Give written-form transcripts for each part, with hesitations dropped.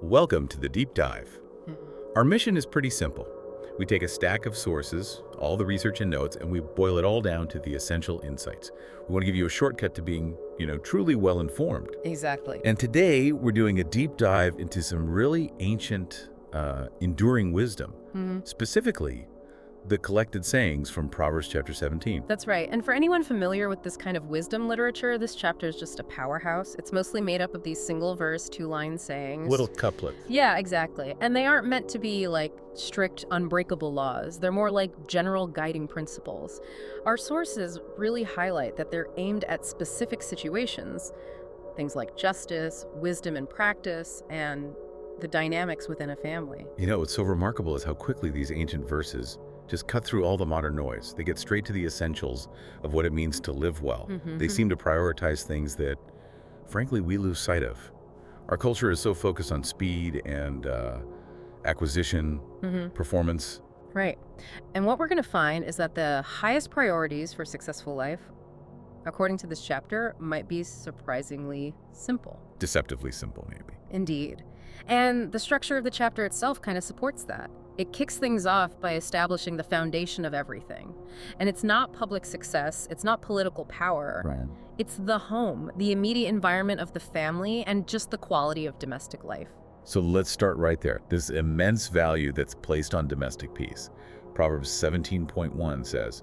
Welcome to the Deep Dive. Our mission is pretty simple. We take a stack of sources, all the research and notes, and we boil it all down to the essential insights. We want to give you a shortcut to being, truly well-informed. Exactly. And today, we're doing a deep dive into some really ancient, enduring wisdom, specifically the collected sayings from Proverbs chapter 17. That's right. And for anyone familiar with this kind of wisdom literature, this chapter is just a powerhouse. It's mostly made up of these single verse, two-line sayings. Little couplets. Yeah, exactly. And they aren't meant to be like strict, unbreakable laws. They're more like general guiding principles. Our sources really highlight that they're aimed at specific situations, things like justice, wisdom and practice, and the dynamics within a family. What's so remarkable is how quickly these ancient verses just cut through all the modern noise. They get straight to the essentials of what it means to live well. They seem to prioritize things that, frankly, we lose sight of. Our culture is so focused on speed and acquisition, performance. Right. And what we're going to find is that the highest priorities for successful life, according to this chapter, might be surprisingly simple. Deceptively simple, maybe. Indeed. And the structure of the chapter itself kind of supports that. It kicks things off by establishing the foundation of everything. And it's not public success, it's not political power. Right. It's the home, the immediate environment of the family, and just the quality of domestic life. So let's start right there. This immense value that's placed on domestic peace. Proverbs 17.1 says,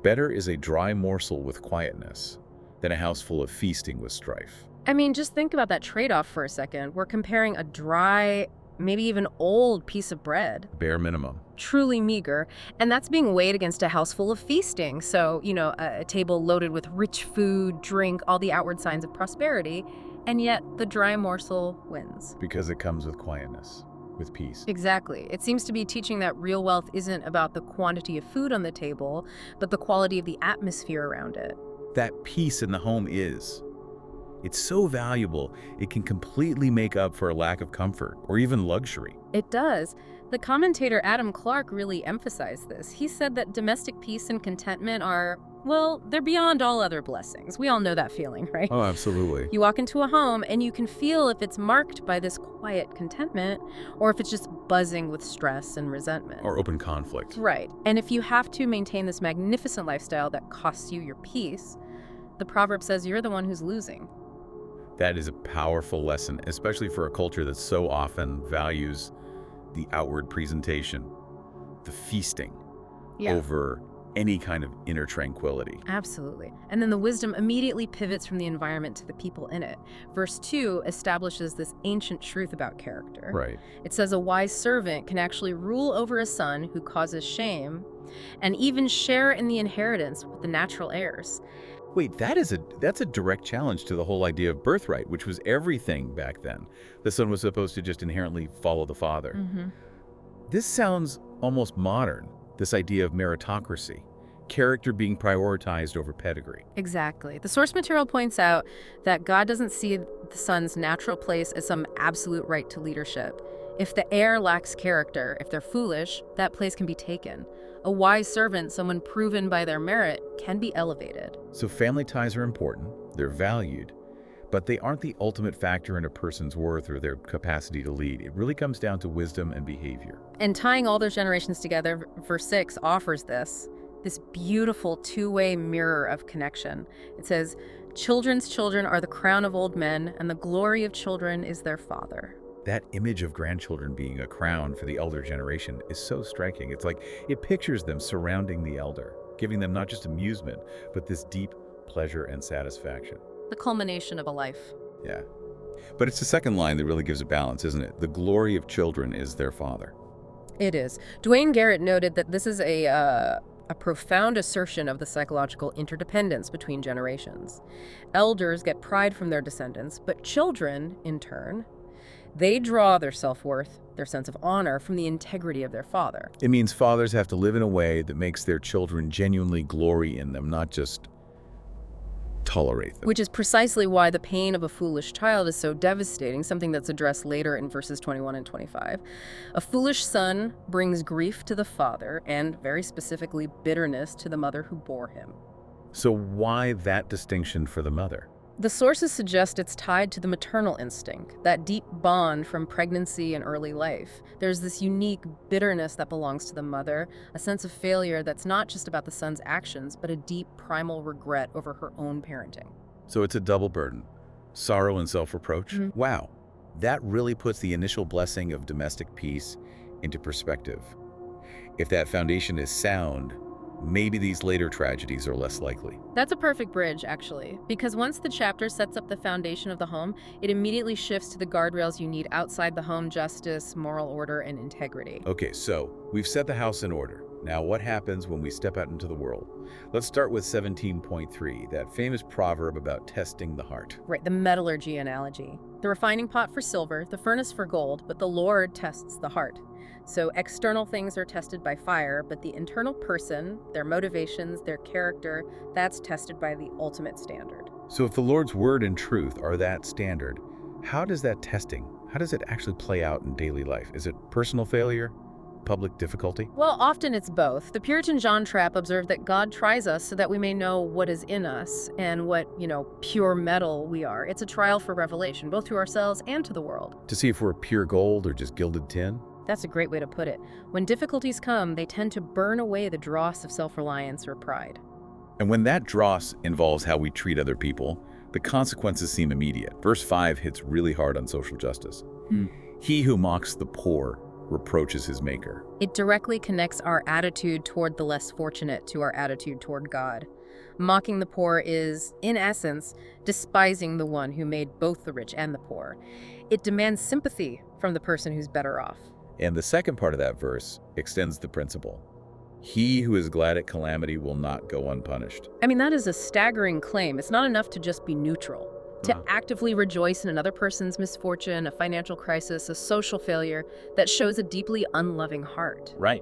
"Better is a dry morsel with quietness than a house full of feasting with strife." I mean, just think about that trade-off for a second. We're comparing a dry, maybe even old piece of bread, Bare minimum. truly meager, and that's being weighed against a house full of feasting. So, a table loaded with rich food, drink, all the outward signs of prosperity, and yet the dry morsel wins. Because it comes with quietness, with peace. Exactly. It seems to be teaching that real wealth isn't about the quantity of food on the table, but the quality of the atmosphere around it. That peace in the home is. It's so valuable, it can completely make up for a lack of comfort or even luxury. It does. The commentator Adam Clark really emphasized this. He said that domestic peace and contentment are, well, they're beyond all other blessings. We all know that feeling, right? Oh, absolutely. You walk into a home and you can feel if it's marked by this quiet contentment or if it's just buzzing with stress and resentment. Or open conflict. Right. And if you have to maintain this magnificent lifestyle that costs you your peace, the proverb says you're the one who's losing. That is a powerful lesson, especially for a culture that so often values the outward presentation, the feasting, over any kind of inner tranquility. Absolutely. And then the wisdom immediately pivots from the environment to the people in it. Verse 2 establishes this ancient truth about character. Right. It says a wise servant can actually rule over a son who causes shame and even share in the inheritance with the natural heirs. Wait, that's a direct challenge to the whole idea of birthright, which was everything back then. The son was supposed to just inherently follow the father. This sounds almost modern, this idea of meritocracy, character being prioritized over pedigree. Exactly. The source material points out that God doesn't see the son's natural place as some absolute right to leadership. If the heir lacks character, if they're foolish, that place can be taken. A wise servant, someone proven by their merit, can be elevated. So family ties are important, they're valued, but they aren't the ultimate factor in a person's worth or their capacity to lead. It really comes down to wisdom and behavior. And tying all those generations together, verse 6 offers this beautiful two-way mirror of connection. It says, "Children's children are the crown of old men, and the glory of children is their father." That image of grandchildren being a crown for the elder generation is so striking. It's like it pictures them surrounding the elder, giving them not just amusement, but this deep pleasure and satisfaction. The culmination of a life. Yeah. But it's the second line that really gives a balance, isn't it? The glory of children is their father. It is. Dwayne Garrett noted that this is a profound assertion of the psychological interdependence between generations. Elders get pride from their descendants, but children, in turn, they draw their self-worth, their sense of honor, from the integrity of their father. It means fathers have to live in a way that makes their children genuinely glory in them, not just tolerate them. Which is precisely why the pain of a foolish child is so devastating, something that's addressed later in verses 21 and 25. A foolish son brings grief to the father and, very specifically, bitterness to the mother who bore him. So why that distinction for the mother? The sources suggest it's tied to the maternal instinct, that deep bond from pregnancy and early life. There's this unique bitterness that belongs to the mother, a sense of failure that's not just about the son's actions, but a deep primal regret over her own parenting. So it's a double burden, sorrow and self-reproach. Wow, that really puts the initial blessing of domestic peace into perspective. If that foundation is sound, maybe these later tragedies are less likely. That's a perfect bridge, actually, because once the chapter sets up the foundation of the home, it immediately shifts to the guardrails you need outside the home: justice, moral order, and integrity. Okay, so we've set the house in order. Now what happens when we step out into the world? Let's start with 17.3, that famous proverb about testing the heart. Right, the metallurgy analogy. The refining pot for silver, the furnace for gold, but the Lord tests the heart. So external things are tested by fire, but the internal person, their motivations, their character, that's tested by the ultimate standard. So if the Lord's word and truth are that standard, how does that testing, how does it actually play out in daily life? Is it personal failure? Public difficulty? Well, often it's both. The Puritan John Trapp observed that God tries us so that we may know what is in us and what, pure metal we are. It's a trial for revelation, both to ourselves and to the world. To see if we're pure gold or just gilded tin? That's a great way to put it. When difficulties come, they tend to burn away the dross of self-reliance or pride. And when that dross involves how we treat other people, the consequences seem immediate. Verse 5 hits really hard on social justice. He who mocks the poor reproaches his maker. It directly connects our attitude toward the less fortunate to our attitude toward God. Mocking the poor is, in essence, despising the one who made both the rich and the poor. It demands sympathy from the person who's better off. And the second part of that verse extends the principle. He who is glad at calamity will not go unpunished. I mean, that is a staggering claim. It's not enough to just be neutral. To actively rejoice in another person's misfortune, a financial crisis, a social failure, that shows a deeply unloving heart. Right.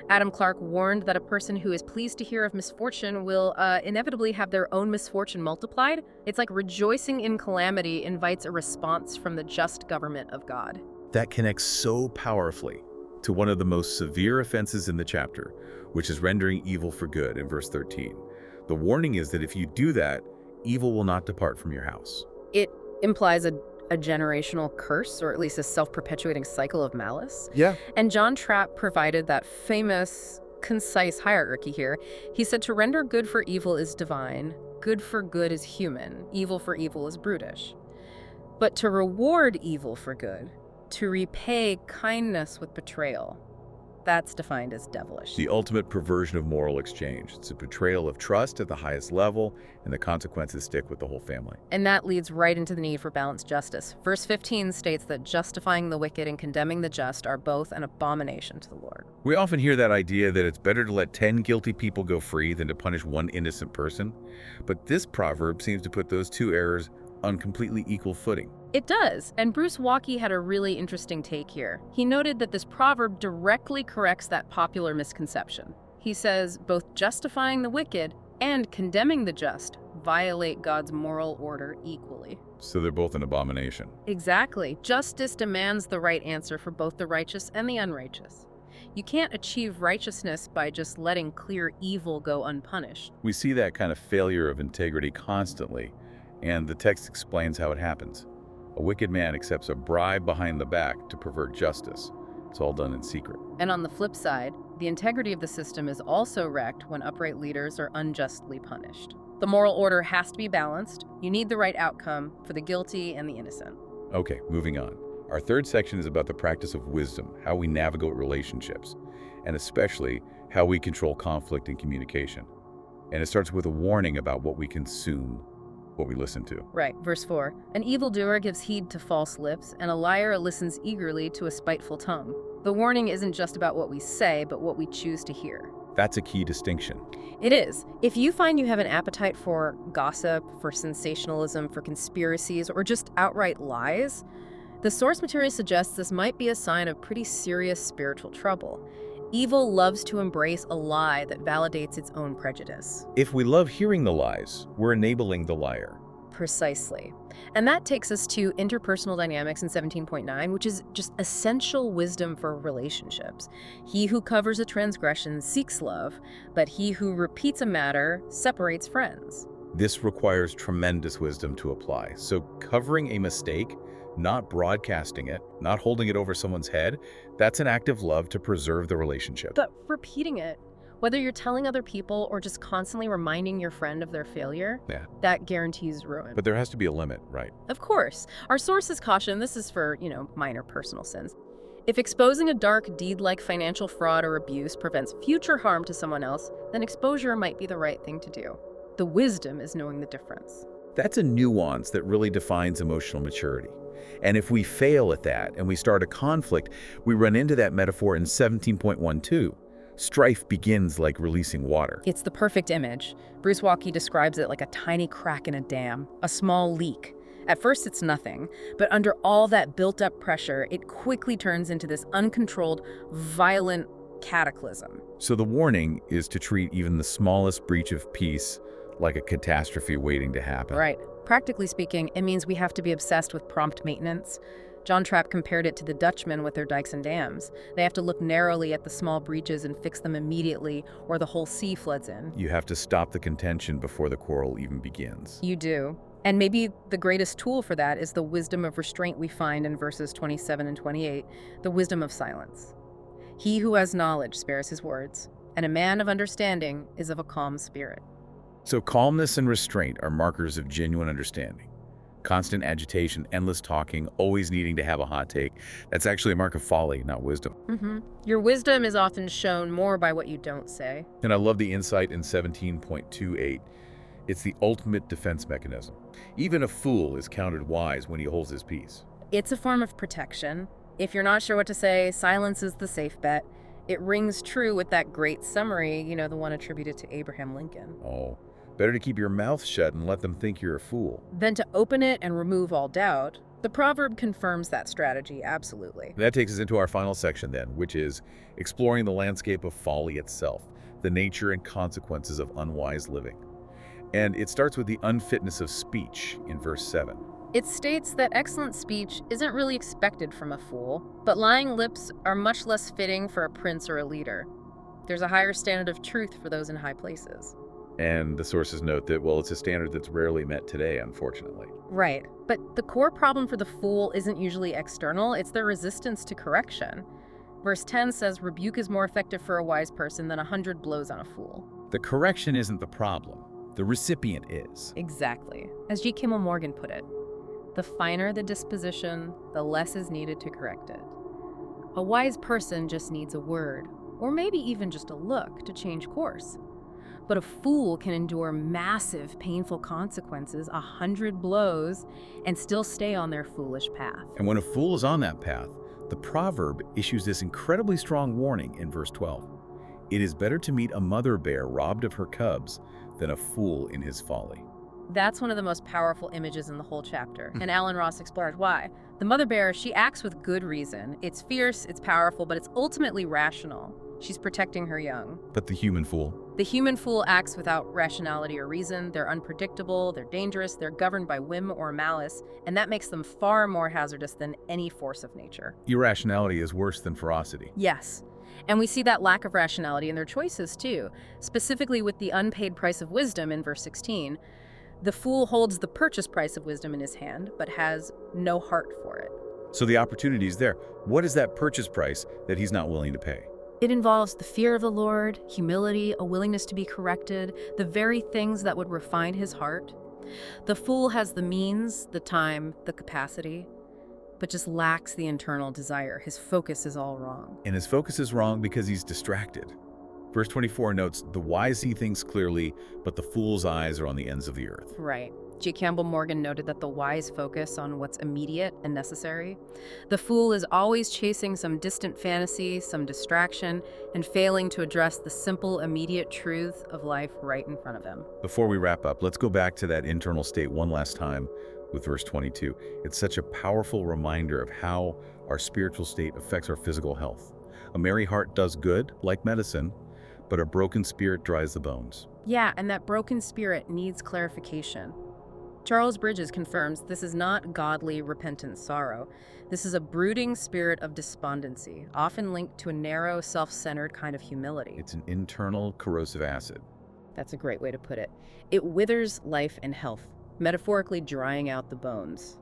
Adam Clarke warned that a person who is pleased to hear of misfortune will inevitably have their own misfortune multiplied. It's like rejoicing in calamity invites a response from the just government of God. That connects so powerfully to one of the most severe offenses in the chapter, which is rendering evil for good in verse 13. The warning is that if you do that, evil will not depart from your house. It implies a generational curse, or at least a self-perpetuating cycle of malice. Yeah. And John Trapp provided that famous, concise hierarchy here. He said to render good for evil is divine, good for good is human, evil for evil is brutish. But to reward evil for good, to repay kindness with betrayal, that's defined as devilish. The ultimate perversion of moral exchange. It's a betrayal of trust at the highest level, and the consequences stick with the whole family. And that leads right into the need for balanced justice. Verse 15 states that justifying the wicked and condemning the just are both an abomination to the Lord. We often hear that idea that it's better to let 10 guilty people go free than to punish one innocent person. But this proverb seems to put those two errors on completely equal footing. It does, and Bruce Walkie had a really interesting take here. He noted that this proverb directly corrects that popular misconception. He says both justifying the wicked and condemning the just violate God's moral order equally. So they're both an abomination. Exactly. Justice demands the right answer for both the righteous and the unrighteous. You can't achieve righteousness by just letting clear evil go unpunished. We see that kind of failure of integrity constantly, and the text explains how it happens. A wicked man accepts a bribe behind the back to pervert justice. It's all done in secret. And on the flip side, the integrity of the system is also wrecked when upright leaders are unjustly punished. The moral order has to be balanced. You need the right outcome for the guilty and the innocent. Okay, moving on. Our third section is about the practice of wisdom, how we navigate relationships, and especially how we control conflict and communication. And it starts with a warning about what we consume, what we listen to. Right, verse 4. An evildoer gives heed to false lips, and a liar listens eagerly to a spiteful tongue. The warning isn't just about what we say, but what we choose to hear. That's a key distinction. It is. If you find you have an appetite for gossip, for sensationalism, for conspiracies, or just outright lies, the source material suggests this might be a sign of pretty serious spiritual trouble. Evil loves to embrace a lie that validates its own prejudice. If we love hearing the lies, we're enabling the liar. Precisely. And that takes us to interpersonal dynamics in 17.9, which is just essential wisdom for relationships. He who covers a transgression seeks love, but he who repeats a matter separates friends. This requires tremendous wisdom to apply. So covering a mistake, not broadcasting it, not holding it over someone's head, that's an act of love to preserve the relationship. But repeating it, whether you're telling other people or just constantly reminding your friend of their failure, Yeah. that guarantees ruin. But there has to be a limit, right? Of course, our sources caution this is for, minor personal sins. If exposing a dark deed like financial fraud or abuse prevents future harm to someone else, then exposure might be the right thing to do. The wisdom is knowing the difference. That's a nuance that really defines emotional maturity. And if we fail at that and we start a conflict, we run into that metaphor in 17.12. Strife begins like releasing water. It's the perfect image. Bruce Walkie describes it like a tiny crack in a dam, a small leak. At first, it's nothing, but under all that built-up pressure, it quickly turns into this uncontrolled, violent cataclysm. So the warning is to treat even the smallest breach of peace like a catastrophe waiting to happen. Right. Practically speaking, it means we have to be obsessed with prompt maintenance. John Trapp compared it to the Dutchmen with their dikes and dams. They have to look narrowly at the small breaches and fix them immediately, or the whole sea floods in. You have to stop the contention before the quarrel even begins. You do. And maybe the greatest tool for that is the wisdom of restraint we find in verses 27 and 28, the wisdom of silence. He who has knowledge spares his words, and a man of understanding is of a calm spirit. So calmness and restraint are markers of genuine understanding. Constant agitation, endless talking, always needing to have a hot take, that's actually a mark of folly, not wisdom. Your wisdom is often shown more by what you don't say. And I love the insight in 17.28. It's the ultimate defense mechanism. Even a fool is counted wise when he holds his peace. It's a form of protection. If you're not sure what to say, silence is the safe bet. It rings true with that great summary, the one attributed to Abraham Lincoln. Oh, better to keep your mouth shut and let them think you're a fool. Then to open it and remove all doubt. The proverb confirms that strategy, absolutely. That takes us into our final section then, which is exploring the landscape of folly itself, the nature and consequences of unwise living. And it starts with the unfitness of speech in verse 7. It states that excellent speech isn't really expected from a fool, but lying lips are much less fitting for a prince or a leader. There's a higher standard of truth for those in high places. And the sources note that, well, it's a standard that's rarely met today, unfortunately. Right, but the core problem for the fool isn't usually external, it's their resistance to correction. Verse 10 says, rebuke is more effective for a wise person than 100 blows on a fool. The correction isn't the problem. The recipient is. Exactly. As G. Kimmel Morgan put it, the finer the disposition, the less is needed to correct it. A wise person just needs a word, or maybe even just a look, to change course. But a fool can endure massive, painful consequences, 100 blows, and still stay on their foolish path. And when a fool is on that path, the proverb issues this incredibly strong warning in verse 12. It is better to meet a mother bear robbed of her cubs than a fool in his folly. That's one of the most powerful images in the whole chapter, and Alan Ross explores why. The mother bear, she acts with good reason. It's fierce, it's powerful, but it's ultimately rational. She's protecting her young. But the human fool? The human fool acts without rationality or reason. They're unpredictable, they're dangerous, they're governed by whim or malice, and that makes them far more hazardous than any force of nature. Irrationality is worse than ferocity. Yes. And we see that lack of rationality in their choices, too. Specifically with the unpaid price of wisdom in verse 16. The fool holds the purchase price of wisdom in his hand, but has no heart for it. So the opportunity is there. What is that purchase price that he's not willing to pay? It involves the fear of the Lord, humility, a willingness to be corrected, the very things that would refine his heart. The fool has the means, the time, the capacity, but just lacks the internal desire. His focus is all wrong. And his focus is wrong because he's distracted. Verse 24 notes, the wise see things clearly, but the fool's eyes are on the ends of the earth. Right. G. Campbell Morgan noted that the wise focus on what's immediate and necessary. The fool is always chasing some distant fantasy, some distraction, and failing to address the simple, immediate truth of life right in front of him. Before we wrap up, let's go back to that internal state one last time with verse 22. It's such a powerful reminder of how our spiritual state affects our physical health. A merry heart does good, like medicine, but a broken spirit dries the bones. Yeah, and that broken spirit needs clarification. Charles Bridges confirms this is not godly, repentant sorrow. This is a brooding spirit of despondency, often linked to a narrow, self-centered kind of humility. It's an internal corrosive acid. That's a great way to put it. It withers life and health, metaphorically drying out the bones.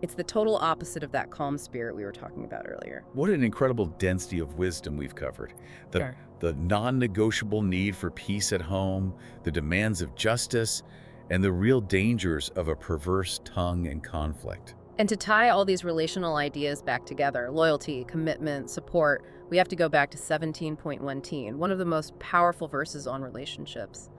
It's the total opposite of that calm spirit we were talking about earlier. What an incredible density of wisdom we've covered. The, Sure. the non-negotiable need for peace at home, the demands of justice, and the real dangers of a perverse tongue and conflict. And to tie all these relational ideas back together, loyalty, commitment, support, we have to go back to 17.1, one of the most powerful verses on relationships.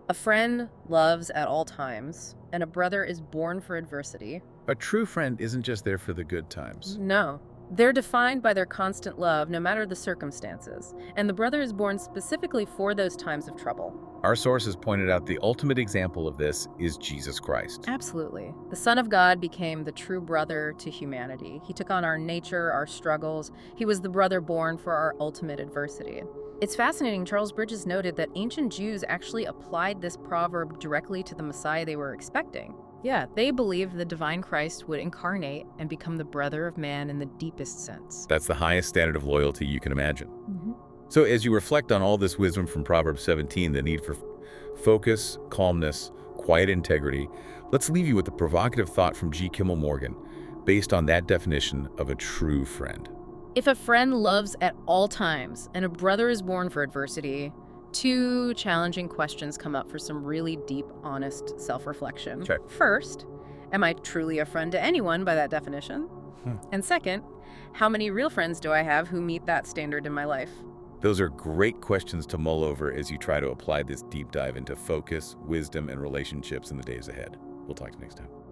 A friend loves at all times, and a brother is born for adversity. A true friend isn't just there for the good times. No. They're defined by their constant love, no matter the circumstances. And the brother is born specifically for those times of trouble. Our sources pointed out the ultimate example of this is Jesus Christ. Absolutely. The Son of God became the true brother to humanity. He took on our nature, our struggles. He was the brother born for our ultimate adversity. It's fascinating, Charles Bridges noted that ancient Jews actually applied this proverb directly to the Messiah they were expecting. Yeah, they believed the divine Christ would incarnate and become the brother of man in the deepest sense. That's the highest standard of loyalty you can imagine. So as you reflect on all this wisdom from Proverbs 17, the need for focus, calmness, quiet integrity, let's leave you with a provocative thought from G. Kimmel Morgan, based on that definition of a true friend. If a friend loves at all times and a brother is born for adversity, two challenging questions come up for some really deep, honest self-reflection. Okay. First, am I truly a friend to anyone by that definition? And second, how many real friends do I have who meet that standard in my life? Those are great questions to mull over as you try to apply this deep dive into focus, wisdom, and relationships in the days ahead. We'll talk to you next time.